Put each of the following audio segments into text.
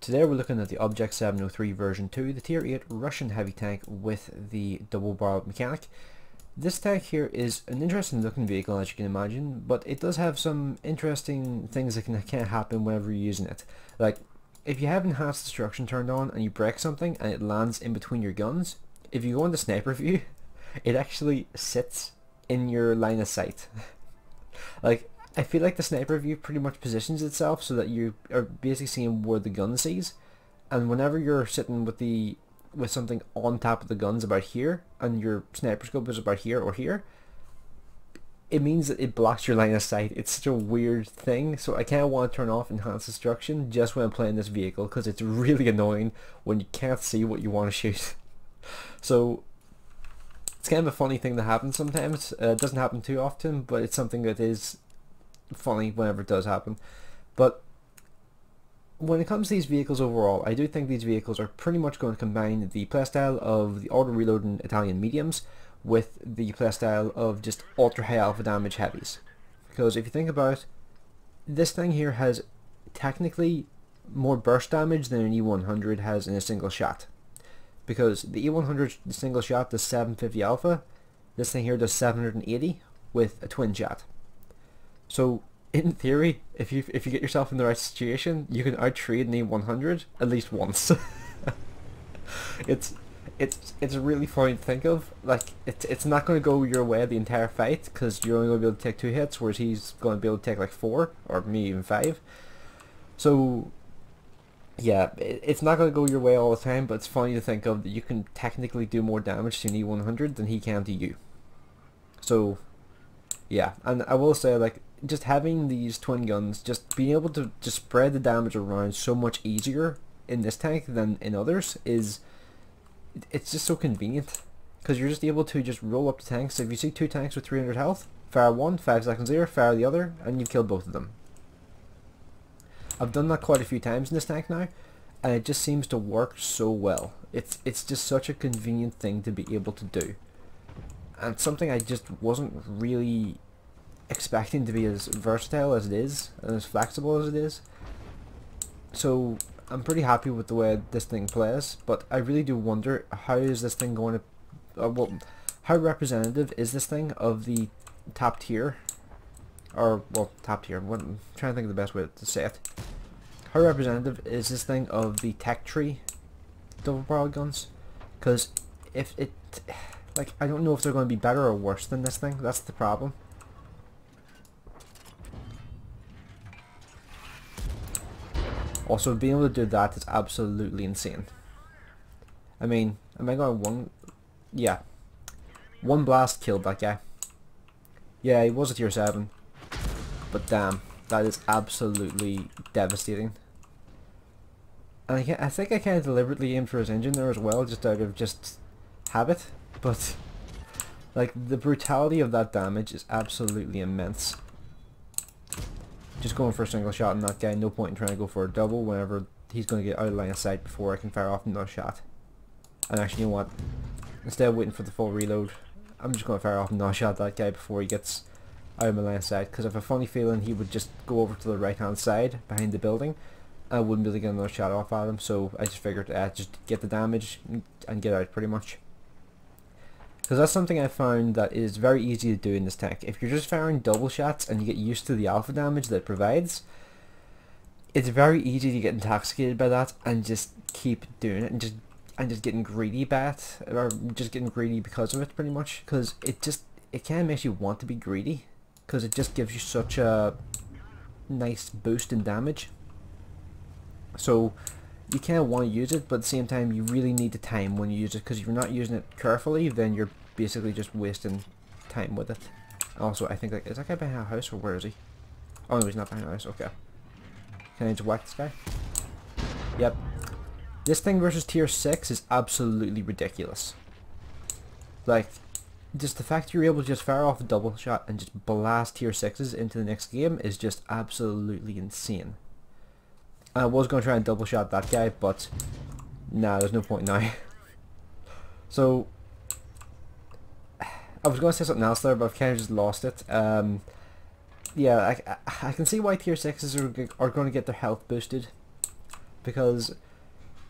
Today we're looking at the Object 703 version 2, the tier 8 Russian heavy tank with the double barreled mechanic. This tank here is an interesting looking vehicle, as you can imagine, but it does have some interesting things that can happen whenever you're using it. Like, if you have enhanced destruction turned on and you break something and it lands in between your guns, if you go into sniper view, it actually sits in your line of sight. Like, I feel like the sniper view pretty much positions itself so that you are basically seeing where the gun sees, and whenever you're sitting with something on top of the guns about here and your sniper scope is about here or here, it means that it blocks your line of sight. It's such a weird thing, so I kind of want to turn off enhanced destruction just when I'm playing this vehicle, because it's really annoying when you can't see what you want to shoot. So it's kind of a funny thing that happens sometimes. It doesn't happen too often, but it's something that is funny whenever it does happen. But when it comes to these vehicles overall, I do think these vehicles are pretty much going to combine the playstyle of the auto reloading Italian mediums with the playstyle of just ultra high alpha damage heavies. Because if you think about it, this thing here has technically more burst damage than an E100 has in a single shot. Because the E100 single shot does 750 alpha, this thing here does 780 with a twin shot. So in theory, if you get yourself in the right situation, you can out-trade an E100 at least once. It's really funny to think of. Like, it's not going to go your way the entire fight, because you're only going to be able to take 2 hits, whereas he's going to be able to take like 4 or maybe even 5. So yeah, it's not going to go your way all the time, but it's funny to think of that you can technically do more damage to an E100 than he can to you. So yeah, and I will say, like, just having these twin guns, just being able to just spread the damage around so much easier in this tank than in others it's just so convenient, because you're just able to just roll up the tanks. If you see 2 tanks with 300 health, fire one, 5 seconds later, fire the other, and you've killed both of them. I've done that quite a few times in this tank now, and it just seems to work so well. It's just such a convenient thing to be able to do, and something I just wasn't really expecting to be as versatile as it is and as flexible as it is. So I'm pretty happy with the way this thing plays, but I really do wonder, how is this thing going to how representative is this thing of the top tier, or well, top tier, I'm trying to think of the best way to say it. How representative is this thing of the tech tree double barrel guns? Because if it, like, I don't know if they're going to be better or worse than this thing. That's the problem. Also, being able to do that is absolutely insane. I mean, am I going one? Yeah. One blast killed that guy. Yeah, he was a tier 7. But damn, that is absolutely devastating. And I think I kind of deliberately aimed for his engine there as well, just out of just habit. But, like, the brutality of that damage is absolutely immense. Just going for a single shot on that guy, no point in trying to go for a double whenever he's going to get out of line of sight before I can fire off another shot. And actually, you know what, instead of waiting for the full reload, I'm just going to fire off another shot at that guy before he gets out of my line of sight, because I have a funny feeling he would just go over to the right hand side behind the building and I wouldn't be able to get another shot off at him. So I just figured just get the damage and get out pretty much. Because that's something I found that is very easy to do in this tank. If you're just firing double shots and you get used to the alpha damage that it provides, it's very easy to get intoxicated by that and just keep doing it and just getting greedy by it, or just getting greedy because of it, pretty much. Because it kind of makes you want to be greedy, because it just gives you such a nice boost in damage. So you kind of want to use it, but at the same time you really need the time when you use it, because if you're not using it carefully, then you're basically just wasting time with it. Also, I think, like, is that guy behind a house, or where is he? Oh no, he's not behind a house. Okay. Can I just whack this guy? Yep. This thing versus tier 6 is absolutely ridiculous. Like, just the fact you're able to just fire off a double shot and just blast tier 6s into the next game is just absolutely insane. I was going to try and double shot that guy, but nah, there's no point now. So I was going to say something else there, but I've kind of just lost it. Yeah, I can see why tier 6s are going to get their health boosted. because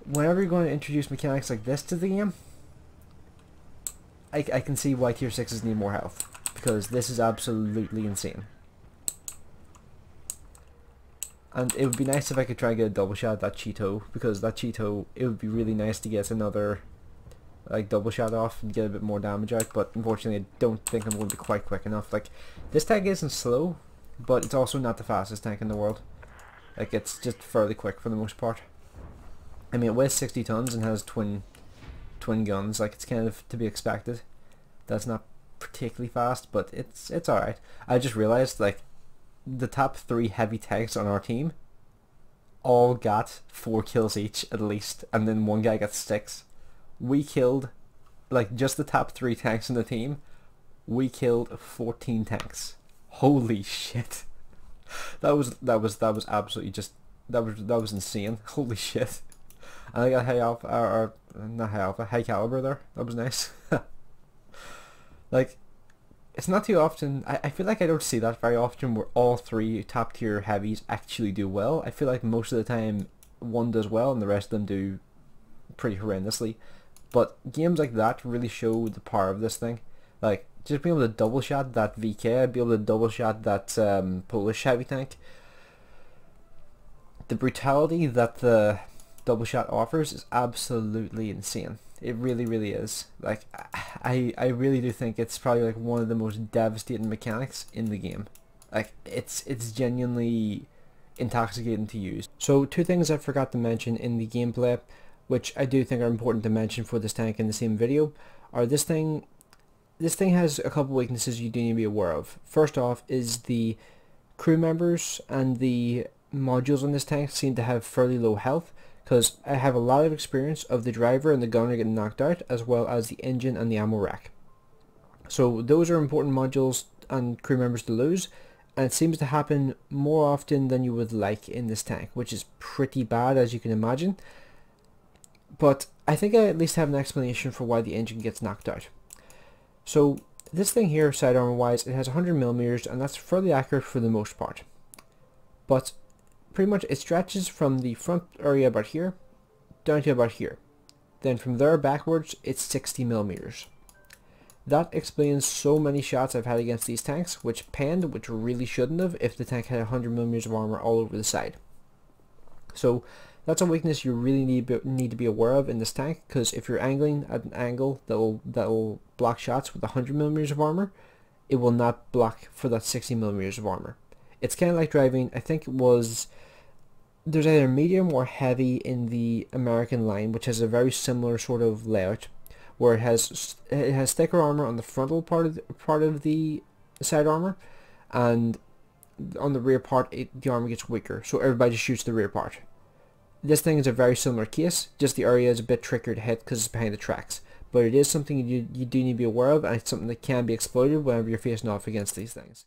whenever you're going to introduce mechanics like this to the game, I can see why tier 6s need more health, because this is absolutely insane. And it would be nice if I could try and get a double shot at that Cheeto, because that Cheeto, it would be really nice to get another like double shot off and get a bit more damage out, but unfortunately I don't think I'm going to be quite quick enough. Like, this tank isn't slow, but it's also not the fastest tank in the world. Like, it's just fairly quick for the most part. I mean, it weighs 60 tons and has twin guns, like it's kind of to be expected. That's not particularly fast, but it's alright. I just realized, like, the top 3 heavy tanks on our team all got 4 kills each at least, and then one guy got 6. We killed, like, just the top 3 tanks in the team, we killed 14 tanks. Holy shit. That was absolutely just, that was insane. Holy shit. And I got high alpha, or not high alpha, high caliber there. That was nice. Like, it's not too often, I feel like I don't see that very often where all 3 top tier heavies actually do well. I feel like most of the time one does well and the rest of them do pretty horrendously. But games like that really show the power of this thing. Like, just being able to double shot that VK, be able to double shot that Polish heavy tank. The brutality that the double shot offers is absolutely insane. It really, really is. Like, I really do think it's probably like one of the most devastating mechanics in the game. Like, it's genuinely intoxicating to use. So 2 things I forgot to mention in the gameplay, which I do think are important to mention for this tank in the same video, are this thing has a couple weaknesses you do need to be aware of. First off is the crew members and the modules on this tank seem to have fairly low health, because I have a lot of experience of the driver and the gunner getting knocked out, as well as the engine and the ammo rack. So those are important modules and crew members to lose, and it seems to happen more often than you would like in this tank, which is pretty bad, as you can imagine. But I think I at least have an explanation for why the engine gets knocked out. So this thing here, side armor wise, it has 100mm, and that's fairly accurate for the most part. But pretty much it stretches from the front area about here down to about here. Then from there backwards it's 60mm. That explains so many shots I've had against these tanks which panned, which really shouldn't have if the tank had 100mm of armor all over the side. So that's a weakness you really need to be aware of in this tank, because if you're angling at an angle that will block shots with 100mm of armor, it will not block for that 60mm of armor. It's kind of like driving, I think it was, there's either medium or heavy in the American line, which has a very similar sort of layout, where it has thicker armor on the frontal part of the side armor, and on the rear part the armor gets weaker, so everybody just shoots the rear part. This thing is a very similar case, just the area is a bit trickier to hit because it's behind the tracks, but it is something you do need to be aware of, and it's something that can be exploited whenever you're facing off against these things.